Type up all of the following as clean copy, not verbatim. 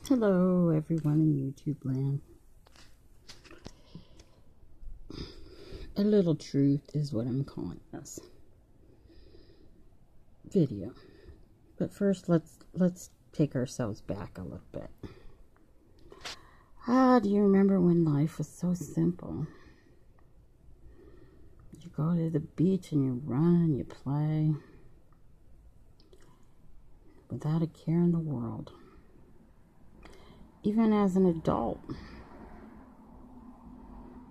Hello, everyone in YouTube land. A little truth is what I'm calling this video. But first, let's take ourselves back a little bit. Do you remember when life was so simple? You go to the beach and you run and you play without a care in the world. Even as an adult,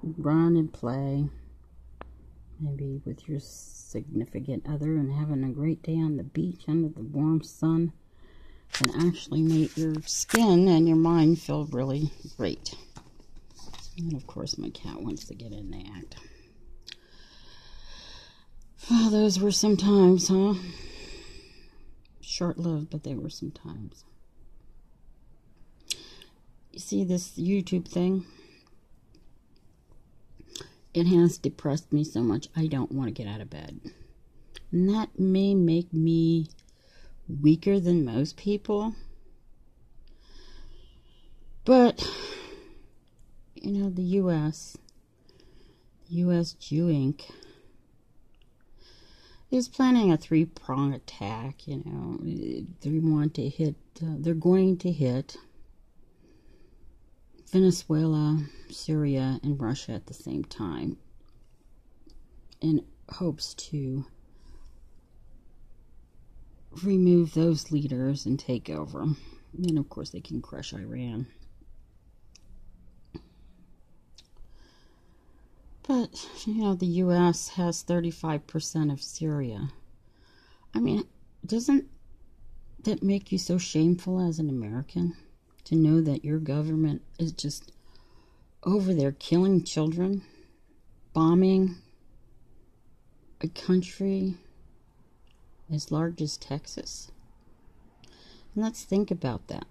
run and play, maybe with your significant other, and having a great day on the beach under the warm sun can actually make your skin and your mind feel really great. And of course, my cat wants to get in the act. Well, those were some times, huh? Short-lived, but they were some times. You see this YouTube thing? It has depressed me so much I don't want to get out of bed. And that may make me weaker than most people. But, you know, the USjew Inc. is planning a three-prong attack, you know. They're going to hit Venezuela, Syria, and Russia at the same time, in hopes to remove those leaders and take over. And of course they can crush Iran. But, you know, the U.S. has 35% of Syria. I mean, doesn't that make you so shameful as an American? To know that your government is just over there killing children, bombing a country as large as Texas. And let's think about that.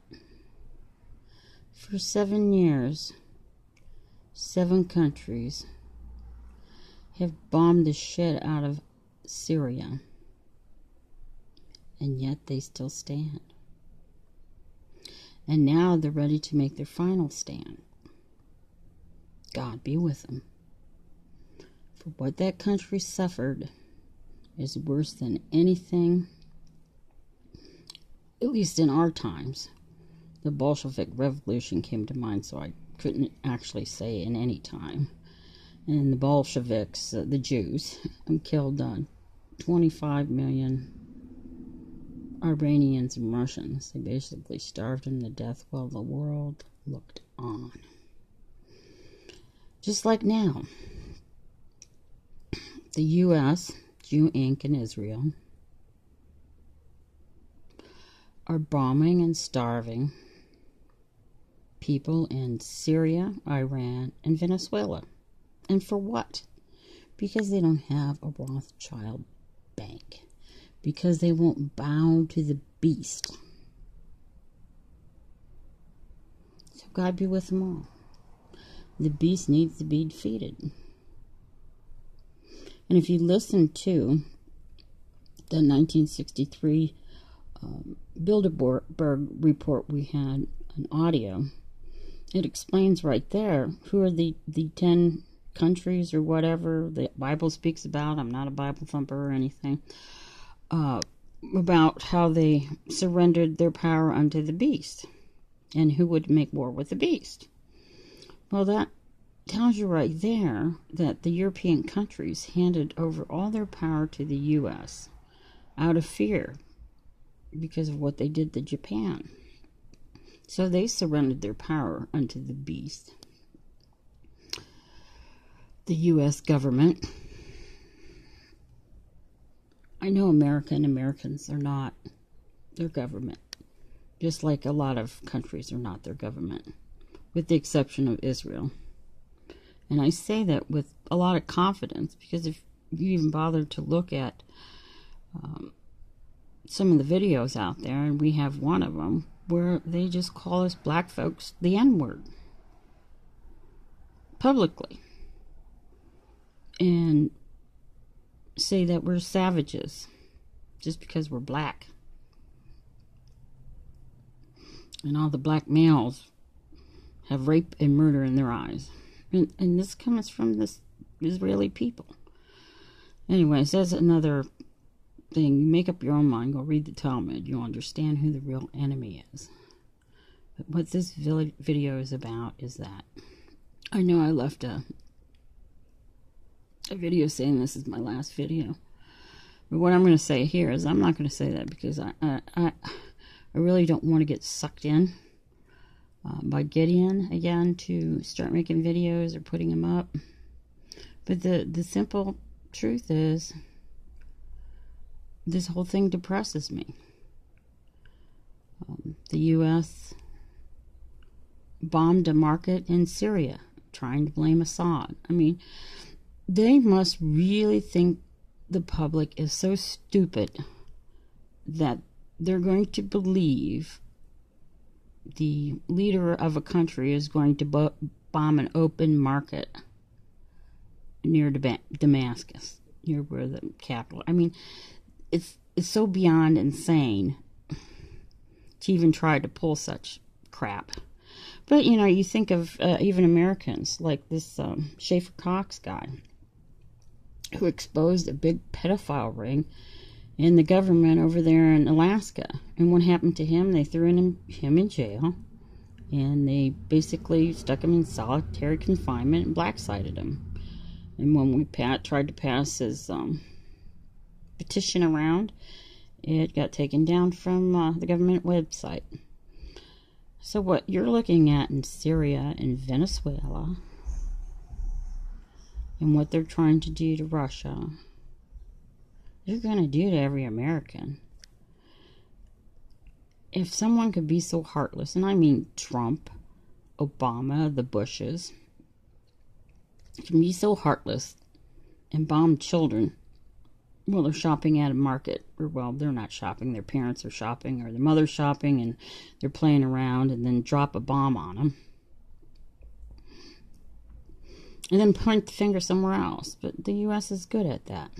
For 7 years, 7 countries have bombed the shit out of Syria, and yet they still stand. And now they're ready to make their final stand. God be with them. For what that country suffered is worse than anything, at least in our times. The Bolshevik Revolution came to mind, so I couldn't actually say in any time. And the Bolsheviks, the Jews, killed 25 million Iranians and Russians. They basically starved them to death while the world looked on. Just like now, the USjew Inc. and Israel are bombing and starving people in Syria, Iran, and Venezuela. And for what? Because they don't have a Rothschild bank. Because they won't bow to the beast. So God be with them all. The beast needs to be defeated. And if you listen to the 1963 Bilderberg report we had on audio, it explains right there who are the 10 countries or whatever the Bible speaks about. I'm not a Bible thumper or anything. About how they surrendered their power unto the beast and who would make war with the beast. Well, that tells you right there that the European countries handed over all their power to the U.S. out of fear because of what they did to Japan. So they surrendered their power unto the beast. The U.S. government, I know America and Americans are not their government, just like a lot of countries are not their government, with the exception of Israel. And I say that with a lot of confidence, because if you even bother to look at some of the videos out there, and we have one of them, where they just call us black folks the N-word. Publicly. And say that we're savages just because we're black. And all the black males have rape and murder in their eyes. And this comes from this Israeli people. Anyways, that's another thing. You make up your own mind. Go read the Talmud. You'll understand who the real enemy is. But what this video is about is that I know I left a video saying this is my last video. But what I'm going to say here is I'm not going to say that because I really don't want to get sucked in by Gideon again to start making videos or putting them up. But the simple truth is this whole thing depresses me. The U.S. bombed a market in Syria, trying to blame Assad. I mean, they must really think the public is so stupid that they're going to believe the leader of a country is going to bomb an open market near Damascus, near where the capital. I mean, it's so beyond insane to even try to pull such crap. But, you know, you think of even Americans, like this Schaefer Cox guy, who exposed a big pedophile ring in the government over there in Alaska. And what happened to him? They threw him in jail, and they basically stuck him in solitary confinement and black-sided him. And when we tried to pass his petition around, it got taken down from the government website. So what you're looking at in Syria and Venezuela, and what they're trying to do to Russia, they're going to do to every American. If someone could be so heartless, and I mean Trump, Obama, the Bushes, can be so heartless and bomb children while they're shopping at a market, or, well, they're not shopping, their parents are shopping, or their mother's shopping, and they're playing around, and then drop a bomb on them, and then point the finger somewhere else. But the U.S. is good at that.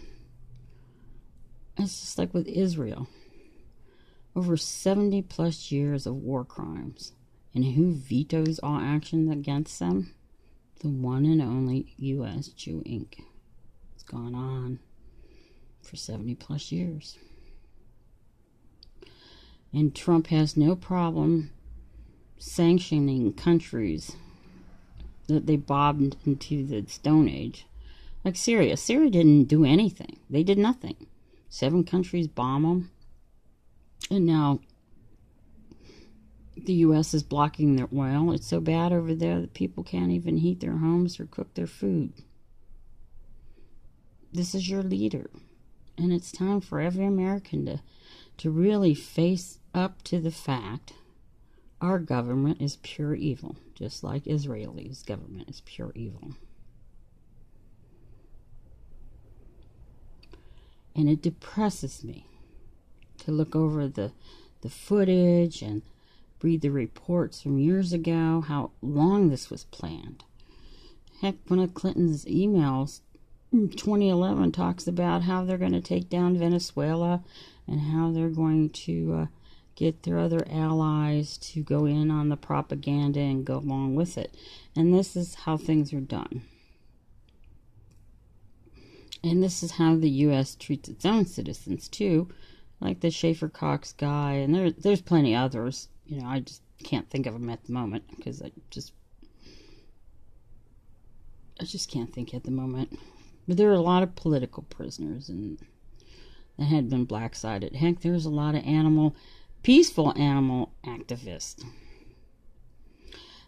It's just like with Israel. Over 70 plus years of war crimes. And who vetoes all action against them? The one and only USjew Inc. It's gone on for 70 plus years. And Trump has no problem sanctioning countries that they bobbed into the Stone Age. Like Syria. Syria didn't do anything. They did nothing. 7 countries bomb them. And now the U.S. is blocking their oil. It's so bad over there that people can't even heat their homes or cook their food. This is your leader. And it's time for every American to really face up to the fact our government is pure evil, just like Israel's government is pure evil. And it depresses me to look over the footage and read the reports from years ago, how long this was planned. Heck, one of Clinton's emails in 2011 talks about how they're going to take down Venezuela and how they're going to get their other allies to go in on the propaganda and go along with it. And this is how things are done. And this is how the U.S. treats its own citizens, too. Like the Schaefer Cox guy, and there's plenty others. You know, I just can't think of them at the moment, because I just can't think at the moment. But there are a lot of political prisoners and that had been black-sided. Heck, there's a lot of peaceful animal activists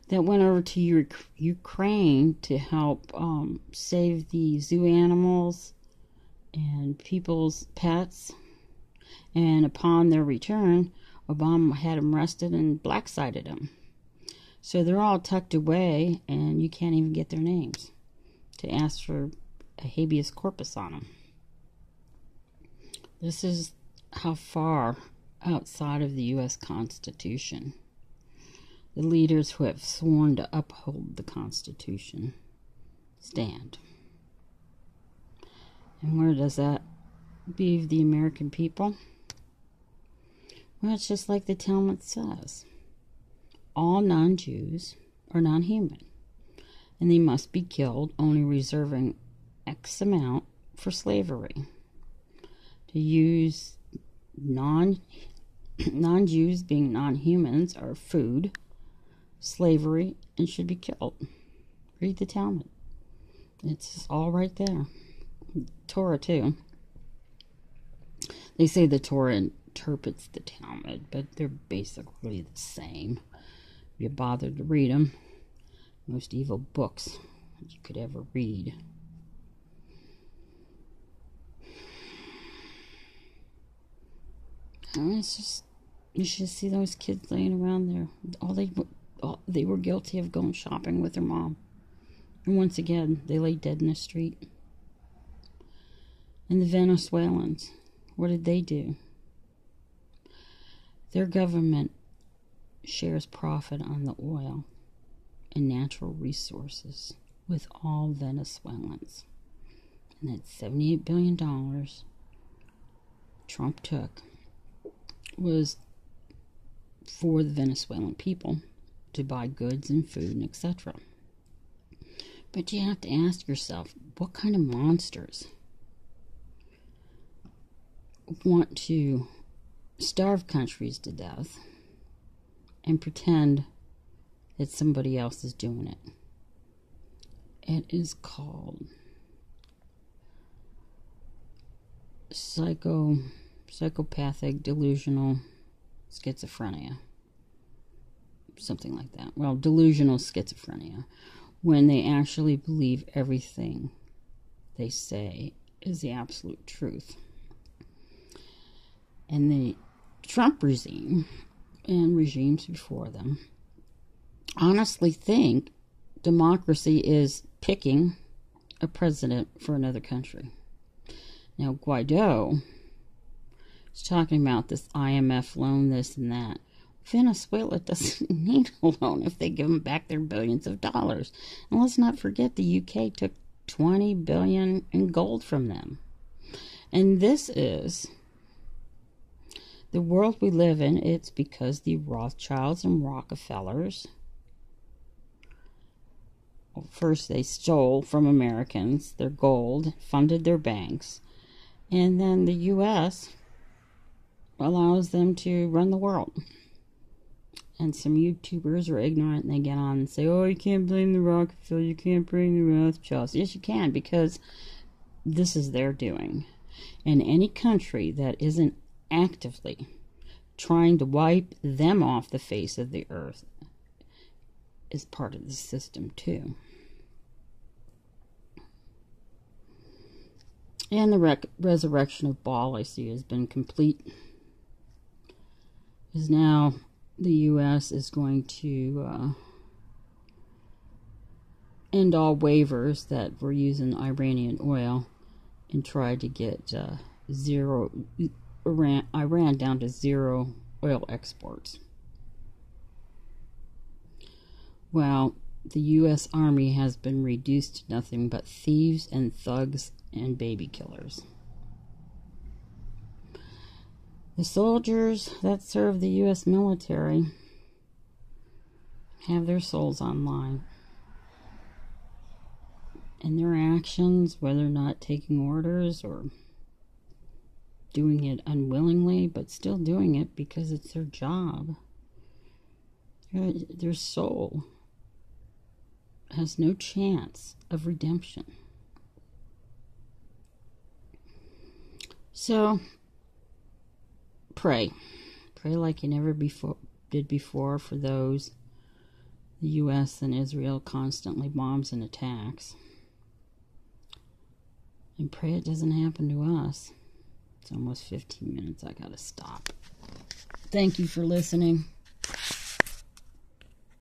that went over to Ukraine to help save the zoo animals and people's pets. And upon their return, Obama had them arrested and black-sided them. So they're all tucked away, and you can't even get their names to ask for a habeas corpus on them. This is how far outside of the U.S. Constitution the leaders who have sworn to uphold the Constitution stand. And where does that leave the American people? Well, it's just like the Talmud says. all non-Jews are non-human, and they must be killed, only reserving X amount for slavery. To use non-Jews being non-humans are food, slavery, and should be killed. Read the Talmud. It's all right there. Torah, too. They say the Torah interprets the Talmud, but they're basically the same. If you bother to read them, most evil books you could ever read. And it's just, you should see those kids laying around there. They were guilty of going shopping with their mom. And once again, they lay dead in the street. And the Venezuelans, what did they do? Their government shares profit on the oil and natural resources with all Venezuelans. And that $78 billion Trump took was for the Venezuelan people to buy goods and food and etc. But you have to ask yourself, what kind of monsters want to starve countries to death and pretend that somebody else is doing it? It is called psychopathic delusional schizophrenia. Something like that. Well, delusional schizophrenia. When they actually believe everything they say is the absolute truth. And the Trump regime and regimes before them honestly think democracy is picking a president for another country. Now, Guaido is talking about this IMF loan, this and that. Venezuela doesn't need a loan if they give them back their billions of dollars. And let's not forget the UK took $20 billion in gold from them. And this is the world we live in. It's because the Rothschilds and Rockefellers, well, first they stole from Americans their gold, funded their banks, and then the U.S. allows them to run the world. And some YouTubers are ignorant and they get on and say, oh, you can't blame the Rockefeller, you can't blame the Rothschilds. Yes, you can, because this is their doing. And any country that isn't actively trying to wipe them off the face of the earth is part of the system too. And the resurrection of Baal, I see, has been complete. Because now the U.S. is going to end all waivers that were using Iranian oil and try to get Iran down to zero oil exports. Well, the U.S. Army has been reduced to nothing but thieves and thugs and baby killers. The soldiers that serve the U.S. military have their souls on line. And their actions, whether or not taking orders or doing it unwillingly, but still doing it because it's their job, their soul has no chance of redemption. So, pray. Pray like you never did before for those the U.S. and Israel constantly bombs and attacks. And pray it doesn't happen to us. It's almost 15 minutes. I gotta stop. Thank you for listening.